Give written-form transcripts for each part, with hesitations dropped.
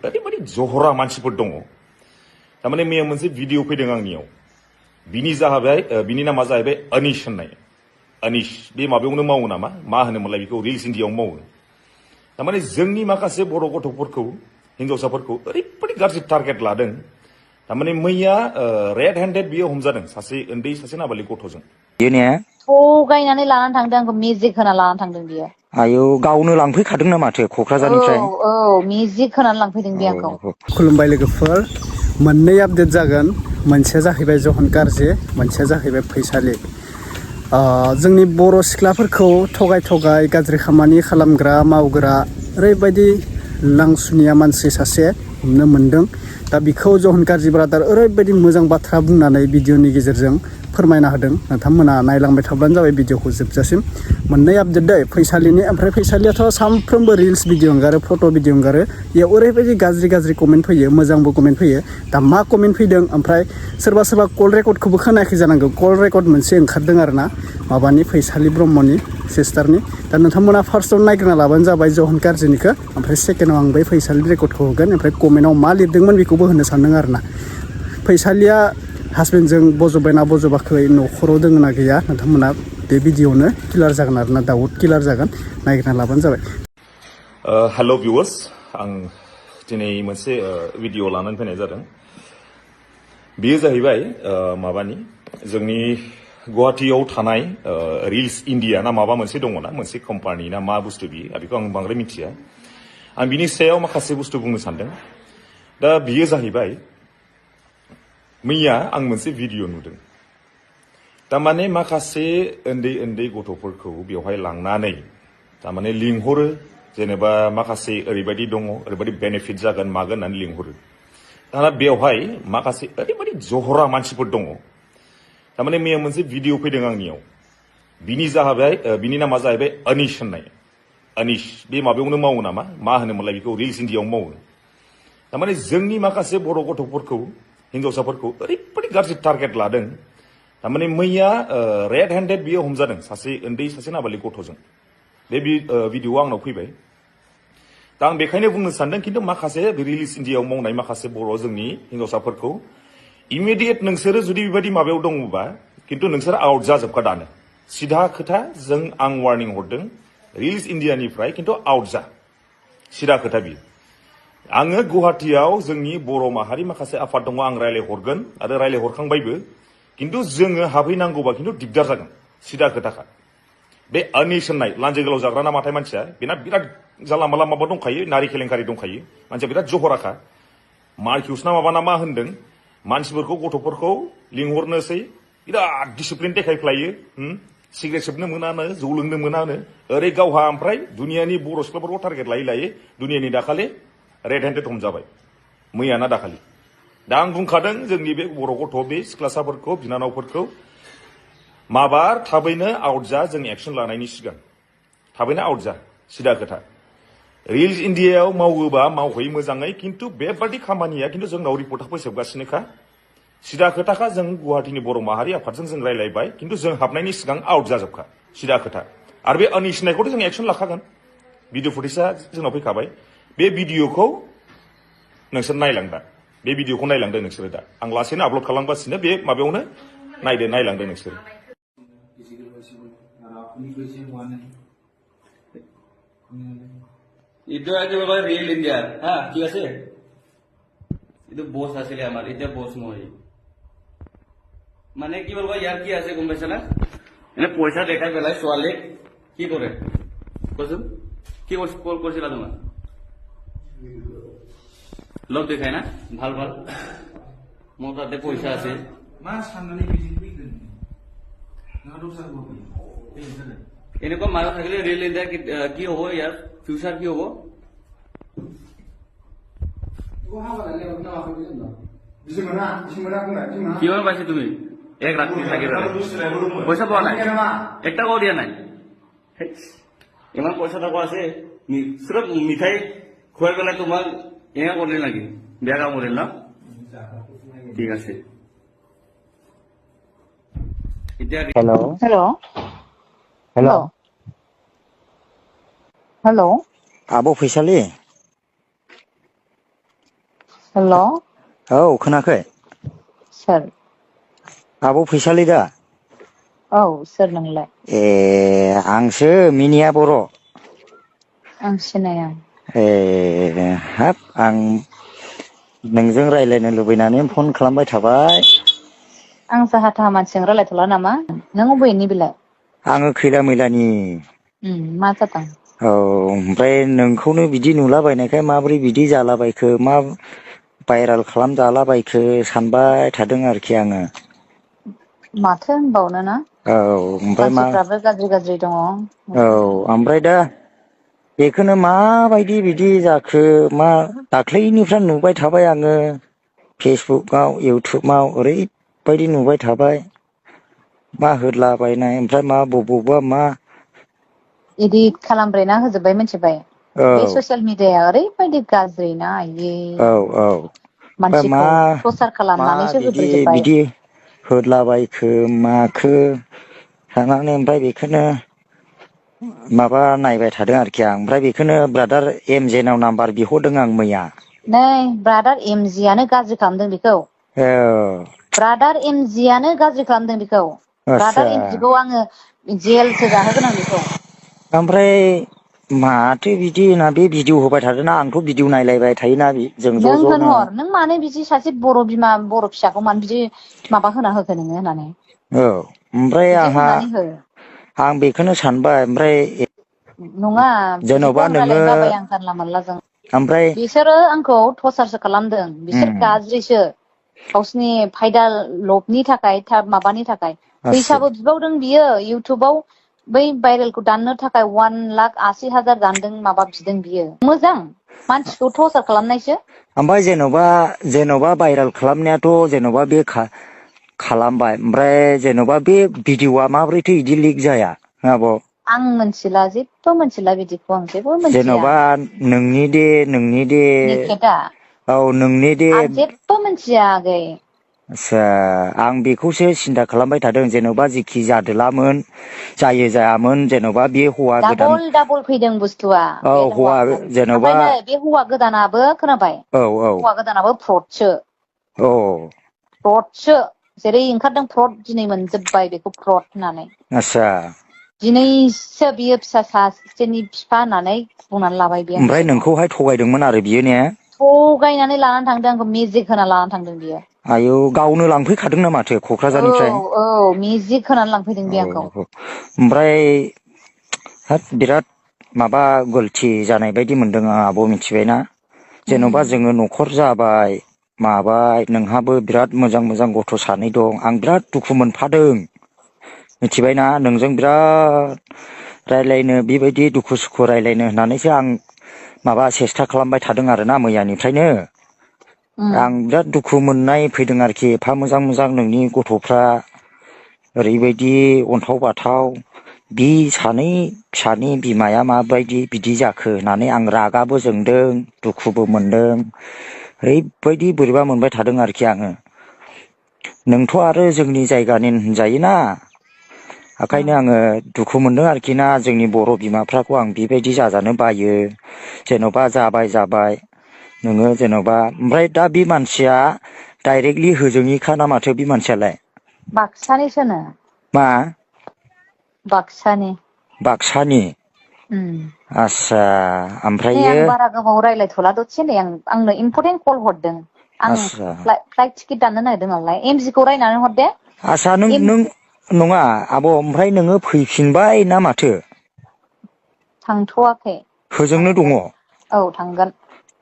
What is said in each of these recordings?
ओरैबायदि जहरा मानसिफोर दङ थारमाने मैया मोनसे भिडिअ फैदों आंनियाव बिनि नामा जाहैबाय अनिश होननाय अनिश बे माबायावनो मावो नामा मा होनोमोनलाय बेखौ रिल्स इन्डियाआव मावो थारमाने जोंनि माखासे बर' गथ'फोरखौ हिन्जावसाफोरखौ ओरैबायदि गाज्रि टारगेट लादों थारमाने मैया रेड हेन्डेड बियो हमजादों सासे नाबालिग गथ'जों थगायनानै लानानै थांदों आंखौ मेजिक होना लानानै थांदों बियो आयौ गावनो लांफैखादों ना माथो क'क्राझारनिफ्राय औ मेजिक होनानै लांफैदों बे आंखौ खुलुमबाय लोगोफोर मोननै आपडेट जागोन मोनसेया जाहैबाय जहन काrzy मोनसेया जाहैबाय फैसालि जोंनि बर' सिख्लाफोरखौ थगाय गाज्रि खामानि खालामग्रा मावग्रा ओरैबायदि लांसुनिया मानसि सासे हमनो मोनदों दा बिखौ जहन काrzy ब्रादार ओरैबायदि मोजां बाथ्रा बुंनानै भिडिअनि गेजेरजों फोरमायना होदों नोंथांमोना नायलांबाय थाब्लानो जाबाय भिडिअखौ जोबजासिम मोननै आपडेट दै फैसालिनि ओमफ्राय फैसालियाथ' सानफ्रोमबो रिल्स भिडिअ हगारो फट' भिडिअ हगारो बेयाव ओरैबायदि गाज्रि कमेन्ट फैयो मोजांबो कमेन्ट फैयो दा मा कमेन्ट फैदों ओमफ्राय सोरबा कल रेकर्डखौबो खोनायाखै जानांगौ कल रेकर्ड मोनसे ओंखारदों आरो ना माबानि फैसालि ब्रह्मनि सिस्टारनि दा नोंथांमोना फार्स्टआव नायग्रोना लाबानो जाबाय जहन काrzीनिखौ ओमफ्राय सेकेन्डआव आं बै फैसालि रेकर्डखौ होगोन ओमफ्राय कमेन्टआव मा लिरदोंमोन बेखौबो होनो सानदों आरो ना फैसालिया हासबेन्डजों बज'बायना बज'बाखै न'खराव दङ ना गैया नोंथांमोना बे भिडिअआवनो क्लियार जागोन आरो ना डाउट क्लियार जागोन नायग्रोना लाबानो जाबाय हेल' भिउवार्स आं दिनै मोनसे भिडिअ लानानै फैनाय जादों बेयो जाहैबाय माबानि जोंनि गुवाहाटीयाव थानाय रिल्स इन्डिया ना माबा मोनसे दङ ना मोनसे कम्पानि ना मा बुस्थु बियो बेखौ आं बांद्राय मिथिया आं बिनि सायाव माखासे बुस्थु बुंनो सानदों दा बियो जाहैबाय मैया आं मोनसे भिडिअ नुदों तारमाने माखासे उन्दै गथ'फोरखौ बेवहाय लांनानै तारमाने लिंहरो जेनेबा माखासे ओरैबायदि दङ ओरैबायदि बेनिफिट जागोन मागोन होननानै लिंहरो दाना बेवहाय माखासे ओरैबायदि जहरा मानसिफोर दङ तारमाने मैया मोनसे भिडिअ फैदों आंनियाव बिनि नामा जाहैबाय अनिश होननाय अनिश बे माबायावनो मावो नामा मा होनोमोनलाय बेखौ रिल्स इन्डियाआव मावो तारमाने जोंनि माखासे बर' गथ'फोरखौ हिन्जावसाफोरखौ ओरैबायदि गाज्रि टारगेट लादों तारमाने मैया रेड हेन्डेड बियो हमजादों सासे नाबालिग गथ'जों बे भिडिअआ आंनाव फैबाय दा आं बेखायनो बुंनो सानदों खिन्थु माखासे रिल्स इन्डियाआव मावनाय माखासे बर' जोंनि हिन्जावसाफोरखौ इमिडियेट नोंसोरो जुदि बेबायदि माबायाव दङबा खिन्थु नोंसोरो आउट जाजोबखा दानो सिधा खोथा आं वार्निं हरदों रिल्स इन्डियानिफ्राय खिन्थु आउट जा सिधा खोथा बियो आङो गुवाहाटीयाव जोंनि बर' माहारि माखासे आफाद दङ आं रायलायहरगोन आरो रायलायहरखांबायबो खिन्थु जोङो हाबहैनांगौबा खिन्थु दिगदार जागोन सिधा खोथाखा बे अनिश होननाय लान्जाय गोलाव जाग्रा ना माथाय मानसिया बेना बिराद जाला माला माबा दंखायो नारि केलेंकारि दंखायो मानसिया बिराद जहराखा मार्किउस ना माबा ना मा होनदों मानसिफोरखौ गथ'फोरखौ लिंहरनोसै बिराद डिसिप्लिन देखायफ्लायो सिगारेट सोबनो मोनानो जौ लोंनो मोनानो ओरै गावहा ओमफ्राय दुनियानि बर' सिख्लाफोरखौ टारगेट लायै दुनियानि दाखालि रेड हेन्डेड हमजाबाय मैया ना दाखालि दा आं बुंखादों जोंनि बे बर' गथ' बे सिख्लासाफोरखौ बिनानावफोरखौ माबार थाबैनो आउट जा जों एक्सन लानायनि सिगां थाबैनो आउट जा सिधा खोथा रिल्स इन्डियाआव मावोबा मावहै मोजाङै खिन्थु बेबादि खामानिया खिन्थु जोंनाव रिपर्टआ फैजोबगासिनोखा सिधा खोथाखा जों गुवाहाटीनि बर' माहारि आफादजों जों रायलायबाय खिन्थु जों हाबनायनि सिगां आउट जाजोबखा सिधा खोथा आरो बे अनिश होननायखौथ' जों एक्सन लाखागोन भिडिअ फुटेजआ जोंनाव फैखाबाय बे भिडिअखौ नोंसोर नायलांदा बे भिडिअखौ नायलांदो नोंसोरो दा आं लासैनो आपल'ड खालामगासिनो बे माबायावनो नायलांदो नोंसोरो এইটো একেবাৰে ৰিয়েল ইণ্ডিয়াৰ হা ঠিক আছে এইটো বছ আছিলে আমাৰ এতিয়া বছ মই মানে কি বলবা ইয়াৰ কি আছে গম পাইছা না এনে পইচা দেখাই পেলাই ছোৱালী কি কৰে কচোন কি কল কৰিছিলা তোমাৰ লগ দেখাই না ভাল মোৰ তাতে পইচা আছে এনেকুৱা মানুহ থাকিলে ৰিয়েল ইণ্ডিয়া কি হ'ব ইয়াৰ ফিউচাৰ কি হ'ব কিমান পাইছে তুমি এক ৰাতি থাকি পইচা পোৱা নাই একটা কও দিয়া নাই ইমান পইচা টকা আছে চিৰফ মিঠাই খুৱাই পেলাই তোমাক এয়া কৰিলে নেকি বেয়া কাম কৰিল ন ঠিক আছে এতিয়া हेल' आब' फैसालि हेल' औ खोनाखै? सोर? आब' फैसालि दा? औ सोर नोंलाय? ए आंसो मिनिया बर'। आं सिनाया। ए हाब आं नोंजों रायज्लायनो लुबैनानै फन खालामबाय थाबाय। आं जाहा थाहा मानसिजों रायज्लायथ'ला नामा नों अबेनि बेलाय? आङो खैला मैलानि। मा जादों? औ ओमफ्राय नोंखौनो बिदि नुलाबायनायखाय माबोरै बिदि जालाबायखो मा भाइरेल खालामजालाबायखो सानबाय थादों आरोखि आङो। माथो होनबावनो ना औ ओमफ्राय मा मानसिफ्राबो गाज्रि गाज्रि दङ। औ ओमफ्राय दा बेखौनो माबायदि बिदि जाखो मा दाख्लैनिफ्राय नुबाय थाबाय आङो फेसबुकआव इउटुबाव ओरैबायदि नुबाय थाबाय। मा होदलाबायनाय ओमफ्राय मा बबावबा मा इदिट खालामब्रेना होजोब्बाय मिथिबाय औ बे ससियेल मिडियाया ओरैबायदि गाज्रि ना आयै औ औ ओमफ्राय मानसिखौ प्रसार मा खालामनानैसो बिदि होद्रोजोब्बाय बिदि होदलाबायखो माखो थानानै ओमफ्राय बेखौनो माबा नायबाय थादों आरोखि आं ओमफ्राय बेखौनो ब्रादार एम जे नाव नाम्बार बिहरदों आं मैया। नै ब्रादार एमजियानो गाज्रि खालामदों बेखौ। औ ब्रादार एमजियानो गाज्रि खालामदों बेखौ। आदसा ब्रादार एमजिखौ आङो जेलसो जाहोगोन आं बेखौ। ओमफ्राय माथो बिदि होनना बे भिडिअ होबाय थादोंना आंथ' भिडिअ नायलायबाय थायोना जों ज' नों ज'नो होनहर नों मानो बिदि सासे बर' बिमा बर' फिसाखौ मानो बिदि माबा होना होखो नोङो होननानै औ ओमफ्राय बिदि आंहा होनानै हो आं बेखौनो सानबाय ओमफ्राय नङा बिदिखौ जेन'बा आं नोङो रायलायनो बाबाय आं जानला मोनलाजों ओमफ्राय बिसोरो आंखौ टरसारसो खालामदों बिसोर गाज्रिसो गावसिनि फायदा लबनि थाखाय माबानि थाखाय आसि फैसाबो बिबावदों बियो इउटुबाव बै भाइरेलखौ दाननो थाखाय 1,80,000 दानदों माबा बिदों बियो मोजां मानसिखौ टरसार खालामनायसो ओमफ्राय जेन'बा भाइरेल खालामनायाथ' जेन'बा बे खालामबाय ओमफ्राय जेन'बा बे भिडिअआ माबोरैथो इदि लिक जाया आब'? आं मिथिला जेबो मिथिला बिदिखौ आं जेबो मिथिया जेन'बा नोंनि दे निकेटा औ नोंनि दे आं जेबो मिथिया आगै आस्सा आं बेखौसो सिन्था खालामबाय थादों जेन'बा जेखि जादोलामोन जायो जायामोन जेन'बा बे हौवा गोदान डाबल फैदों बुस्थुआ औ बे हौवा गोदान जेन'बा ओमफ्राय नै बे हौवा गोदानाबो खोनाबाय औ औ हौवा गोदानाबो फ्रदसो औ फ्रदसो जेरै ओंखारदों फ्रद दिनै मोनजोबबाय बेखौ फ्रद होननानै आस्सा दिनैसो बियो फिसा सासेनि बिफा होननानै बुंनानै लाबाय बे आंनि ओमफ्राय सिगाङाव नोंखौहाय थगायदोंमोन आरो बियो ने थगायनानै लानानै थांदों आंखौ मेजिक होना लानानै थांदों बियो आयौ गावनो लांफैखादोंनो माथो औ क'क्राझारनिफ्राय औ मेजिक होनानै लांफैदों बे आंखौ औ ओमफ्राय हाब बिराद माबा गलथि जानाय बायदि मोनदों आं आब' मिथिबायना जेन'बा जोङो न'खर जाबाय माबाय नोंहाबो बिराद मोजां मोजां गथ' सानै दं आं बिराद दुखु मोनफादों मिथिबायना नोंजों बिराद रायलायनो बेबायदि दुखु सुखु रायलायनो होननानैसो आं माबा सेस्था खालामबाय थादों आरोना मैयानिफ्रायनो आं बिराद दुखु मोननाय फैदों आरोखि एफा मोजां मोजां नोंनि गथ'फ्रा ओरैबायदि अन्थाव बाथाव बि सानै फिसानि बिमाया माबायदि बिदि जाखो होननानै आं रागाबो जोंदों दुखुबो मोनदों ओरैबायदि बोरैबा मोनबाय थादों आरोखि आङो नोंथ' आरो जोंनि जायगानि होनजायोना ओंखायनो आङो दुखु मोनदों आरोखि ना जोंनि बर' बिमाफ्राखौ आं बेबायदि जाजानो बायो जेन'बा जाबाय नोङो जेन'बा ओमफ्राय दा बे मानसिया डाइरेक्टलि होजोंनिखा ना माथो बे मानसियालाय बाक्सानिसोनो मा बाक्सानि बाक्सानि आस्सा नै ओमफ्रायो आं बारा गोबाव रायज्लायथ'ला दसे नै आंनो इम्परटेन्ट कल हरदों आं आस्सा फ्लाइट टिकेट दाननो नागिरदों नालाय एमजिखौ रायनानै हर दे आस्सा नों नङा आब' ओमफ्राय नोङो फैफिनबाय ना माथो थांथ'वाखै होजोंनो दङ थांगोन औ थांगोन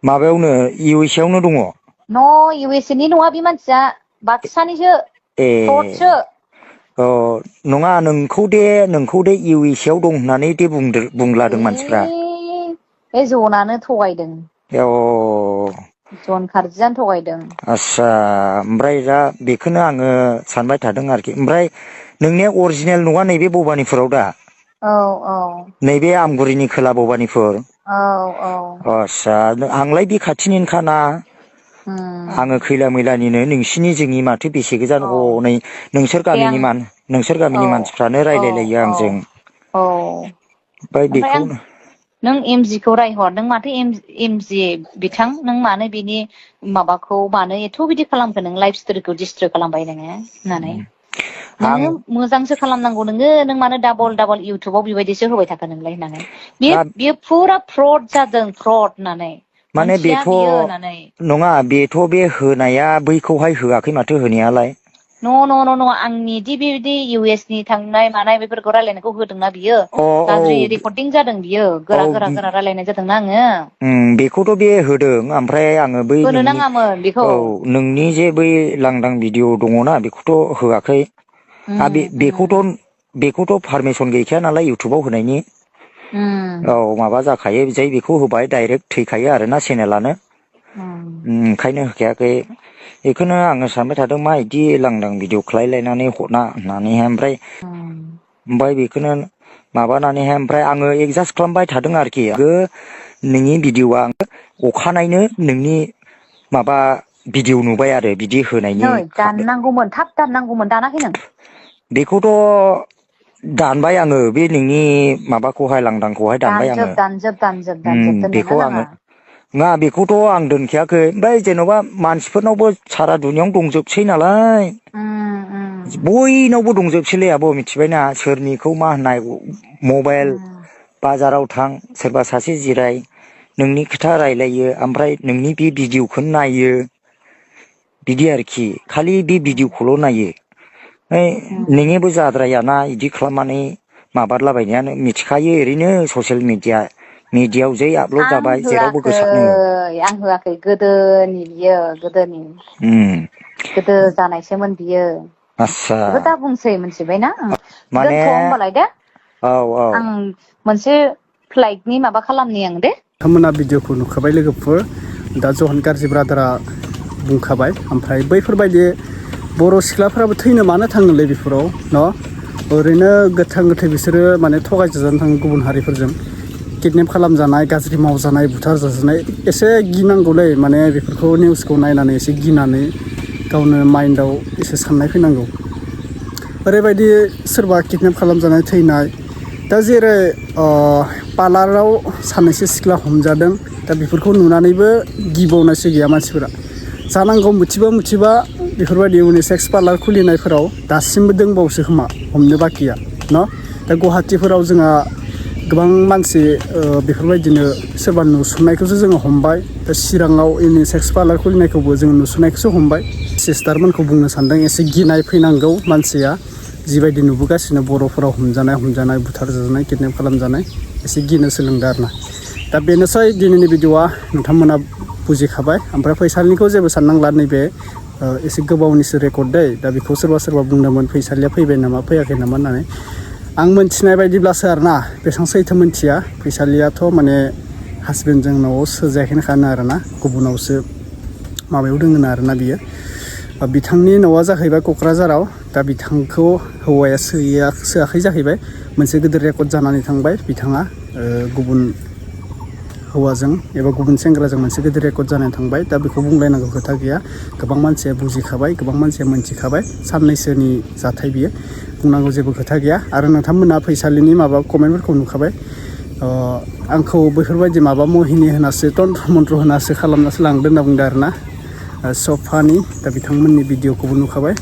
माबायावनो इउ एस ए आवनो दङ न' इउ एस ए नि नङा बे मानसिया बाक्सानिसो ए फ्रदसो अ नङा नोंखौ दे इउ एस ए आव दं होननानै दे बुंलादों मानसिफ्रा बे जनानो थगायदों औ जन खारजियानो थगायदों आस्सा ओमफ्राय दा बेखौनो आङो सानबाय थादों आरोखि ओमफ्राय नोंनिया अरिजिनेल नङा नैबे भबानिपुराव दा औ औ नैबे आमगुरिनि खोला भबानिपुर औ औ आस्सा आंलाय बे खाथिनिनोखाना आङो खैला मैलानिनो नोंसिनि जोंनि माथो बेसे गोजान औ हनै नोंसोर दे आं गामिनि औ मानसिफ्रानो औ रायलायलायो औ आंजों औ ओमफ्राय बेखौनो नों एमजि खौ रायहर नों माथो एमजि बिथां नों मानो बिनि माबाखौ मानो एथ' बिदि खालामखो नों लाइफ स्ट'रिखौ डिस्ट्रय खालामबाय नोङो होननानै आं नोङो मोजांसो खालामनांगौ नों मानो डाबल इउटुबाव बेबायदिसो होबाय थाखो नोंलाय होननानै बियो फुरा फ्रड जादों फ्रड होननानै माने मोनथिया बेथ' बियो होननानै नङा बेथ' बे होनाया बैखौहाय होआखै माथो होनायालाय न' आंनि बेबायदि इउ एस नि थांनाय मानाय बेफोरखौ रायलायनायखौ होदोंना बियो अ औ गाज्रि रेकर्डिं जादों बियो औ गोरा रायलायनाय जादोंना आङो बेखौथ' बे होदों ओमफ्राय आङो बै होनो नोंनि नाङामोन बेखौ नोंनि जे बै लांदां भिडिअ दङना बेखौथ' होआखै बेखौथ' पारमिसन गैखाया नालाय इउटुबाव होनायनि औ माबा जाखायो जै बेखौ होबाय डाइरेक्ट थैखायो आरोना चेनेलानो ओंखायनो होखायाखै बेखौनो आङो सानबाय थादों मा बिदि लांदां भिडिअ खालायलायनानै हरना होननानैहाय ओमफ्राय बेखौनो माबानानैहाय ओमफ्राय आङो एडजास्ट खालामबाय थादों आरोखि नोंनि भिडिअआ अखानायनो नोंनि माबा भिडिअ नुबाय आरो बिदि होनायनि नै दाननांगौमोन थाब दाननांगौमोन दानाखै नों बेखौथ' दानबाय आङो बे नोंनि माबाखौहाय लांदांखौहाय दानबाय आङो दानजोब दोननोनो बेखौ आङो नाङा नङा बेखौथ' आं दोनखायाखै ओमफ्राय जेन'बा मानसिफोरनावबो सारा दुनियावनो दंजोबसै नालाय बयनावबो दंजोबसैलै आब' मिथिबायना सोरनिखौ मा होननाय मबाइल बाजाराव थां सोरबा सासे जिराय नोंनि खोथा रायलायो ओमफ्राय नोंनि बे भिडिअखौनो नायो बिदि आरोखि खालि बे भिडिअखौल' नायो नोंनिबो जाद्रायाना बिदि खालामनानै माबालाबायनायानो मिथिखायो ओरैनो ससियेल मिडियायाव जै आपलड आं जाबाय जेरावबो गोसारनो होआखै गोदोनि बियो गोदो जानायसोमोन बियो आस्सा बेखौ दा बुंसै मिथिबायना माने दोनथ' होमबालाय दे औ औ आं मोनसे फ्लाइटनि माबा खालामनि आं दे बिथांमोना भिडिअखौ नुखाबाय लोगोफोर दा जहन काजि ब्रादारा बुंखाबाय ओमफ्राय बैफोरबायदि बर' सिख्लाफोराबो थैनो मानो थाङोलै बेफोराव न' ओरैनो गोथां बिसोरो माने थगायजाजानो थाङो गुबुन हारिफोरजों किडनेप खालामजानाय गाज्रि मावजानाय बुथार जाजानाय एसे गिनांगौलै माने बेफोरखौ निउसखौ नायनानै एसे गिनानै गावनो माइन्डआव एसे साननाय फैनांगौ ओरैबायदि सोरबा किडनेप खालामजानाय थैनाय दा जेरै पार्लाराव सानैसो सिख्ला हमजादों दा बेफोरखौ नुनानैबो गिबावनायसो गैया मानसिफोरा जानांगौ मिथिबा बेफोरबायदि इउनिसेक्स पार्लार खुलिनायफोराव दासिमबो दंबावोसो खोमा हमनो बाखिया न' दा गुवाहाटिफोराव जोंहा गोबां मानसि बेफोरबायदिनो सोरबा नुसननायखौसो जोङो हमबाय दा चिराङाव इउनिसेक्स पार्लार खुलिनायखौबो जोङो नुसननायखौसो हमबाय सिस्टारमोनखौ बुंनो सानदों एसे गिनाय फैनांगौ मानसिया जिबायदि नुबोगासिनो बर'फोराव हमजानाय बुथार जाजानाय किडनेप खालामजानाय एसे गिनो सोलोंदों आरोना दा बेनोसै दिनैनि भिडिअआ नोंथांमोना बुजिखाबाय ओमफ्राय फैसालिनिखौ जेबो साननांला नैबे एसे गोबावनिसो रेकर्ड दै दा बेखौ सोरबा बुंदोंमोन फैसालिया फैबाय नामा फैयाखै नामा होननानै आं मोनथिनाय बायदिब्लासो आरोना बेसेबां सैथो मोनथिया फैसालियाथ' माने हासबेन्डजों न'आव सोजायाखैनो खानो आरोना गुबुनावसो माबायाव दोङोनो आरोना बियो बिथांनि न'आ जाहैबाय क'क्राझाराव दा बिथांखौ हौवाया सोआखै जाहैबाय मोनसे गिदिर रेकर्ड जानानै थांबाय बिथाङा गुबुन हौवाजों एबा गुबुन सेंग्राजों मोनसे गिदिर रेकर्ड जानानै थांबाय दा बेखौ बुंलायनांगौ खोथा गैया गोबां मानसिया बुजिखाबाय गोबां मानसिया मोनथिखाबाय साननैसोनि जाथाय बियो बुंनांगौ जेबो खोथा गैया आरो नोंथांमोना फैसालिनि माबा कमेन्टफोरखौ नुखाबाय आंखौ बेफोरबायदि माबा महिनि होनासो तन्त्र मन्त्र होनासो खालामनासो लांदों होनना बुंदों आरोना सफानि दा बिथांमोननि भिडिअखौबो नुखाबाय